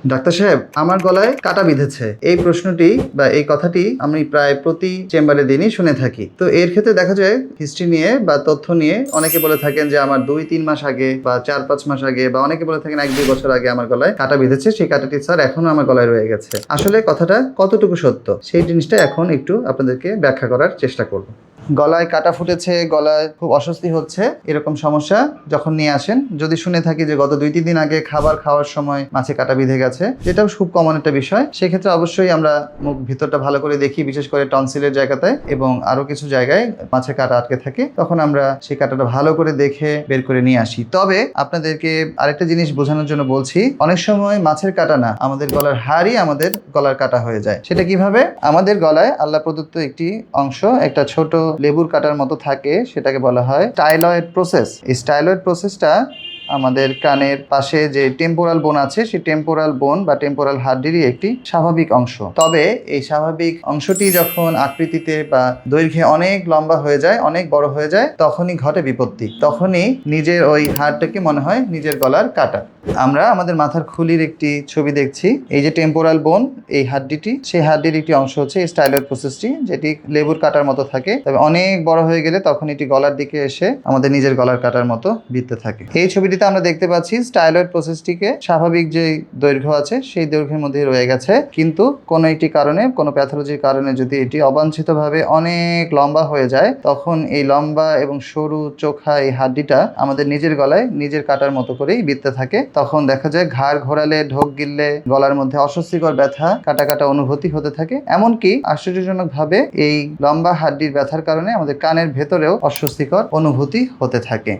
Doctor সাহেব, আমার গলায় কাটা বিঁধেছে। এই প্রশ্নটি বা এই কথাটি আমি প্রায় প্রতি চেম্বারে দিনই শুনে থাকি। তো এর ক্ষেত্রে দেখা যায় হিস্ট্রি নিয়ে বা তথ্য নিয়ে অনেকে বলে থাকেন যে আমার 2-3 মাস আগে বা 4-5 মাস আগে বা অনেকে বলে থাকেন 1-2 বছর আগে আমার গলায় কাটা বিঁধেছে, সেই কাটাটি স্যার এখনো আমার গলায় রয়ে গেছে। আসলে কথাটা কতটুকু সত্য সেই জিনিসটা এখন একটু আপনাদেরকে ব্যাখ্যা করার চেষ্টা করব। গলায় কাটা ফুটেছে, গলায় খুব অস্বস্তি হচ্ছে, এরকম সমস্যা যখন নিয়ে আসেন, যদি শুনে থাকি যে গত 2-3 দিন আগে খাবার খাওয়ার সময় মাছে কাটা বিঁধে গেছে, যেটাও খুব কমন একটা বিষয়, সেক্ষেত্রে অবশ্যই আমরা মুখ ভিতরটা ভালো করে দেখি, বিশেষ করে টনসিলের জায়গাতে এবং আরও কিছু জায়গায় মাছে কাটা আটকে থাকে। তখন আমরা সেই কাটাটা ভালো করে দেখে বের করে নিয়ে আসি। তবে আপনাদেরকে আরেকটা জিনিস বোঝানোর জন্য বলছি, অনেক সময় মাছের কাটা না, আমাদের গলার হাড়ই আমাদের গলার কাটা হয়ে যায়। সেটা কিভাবে? আমাদের গলায় আল্লাহ প্রদত্ত একটি অংশ, একটা ছোট লেবুর কাটার মতো থাকে, সেটাকে বলা হয় স্টাইলয়েড প্রসেস। এই স্টাইলয়েড প্রসেসটা আমাদের কানের পাশে যে টেম্পোরাল বোন আছে, সেই টেম্পোরাল বোন বা টেম্পোরাল হাড্ডিরই একটি স্বাভাবিক অংশ। তবে এই স্বাভাবিক অংশটি যখন আকৃতিতে বা দৈর্ঘ্যে অনেক লম্বা হয়ে যায়, অনেক বড় হয়ে যায়, তখনই ঘটে বিপত্তি। তখনই নিজের ওই হাড়টাকে মনে হয় নিজের গলার কাটা। আমরা আমাদের মাথার খুলির একটি ছবি দেখছি। এই যে টেম্পোরাল বোন, এই হাড্ডিটি, সেই হাড্ডির একটি অংশ হচ্ছে এই স্টাইলয়েড প্রসেসটি, যেটি লেবুর কাটার মতো থাকে। তবে অনেক বড় হয়ে গেলে তখন এটি গলার দিকে এসে আমাদের নিজের গলার কাটার মতো বিঁধতে থাকে। এই ছবিটিতে আমরা দেখতে পাচ্ছি স্টাইলয়েড প্রসেসটিকে স্বাভাবিক যে দৈর্ঘ্য আছে সেই দৈর্ঘ্যের মধ্যে রয়ে গেছে, কিন্তু কোনো একটি কারণে, কোনো প্যাথোলজির কারণে যদি এটি অবাঞ্ছিতভাবে অনেক লম্বা হয়ে যায়, তখন এই লম্বা এবং সরু চোখা এই হাড্ডিটা আমাদের নিজের গলায় নিজের কাটার মতো করেই বিঁধতে থাকে। তখন দেখা যায় ঘাড় ঘোরালে, ঢোক গিললে গলার মধ্যে অস্বস্তিকর ব্যথা, কাটা কাটা অনুভূতি হতে থাকে। এমনকি আশ্চর্যজনকভাবে এই লম্বা হাড্ডির ব্যথার কারণে আমাদের কানের ভেতরেও অস্বস্তিকর অনুভূতি হতে থাকে।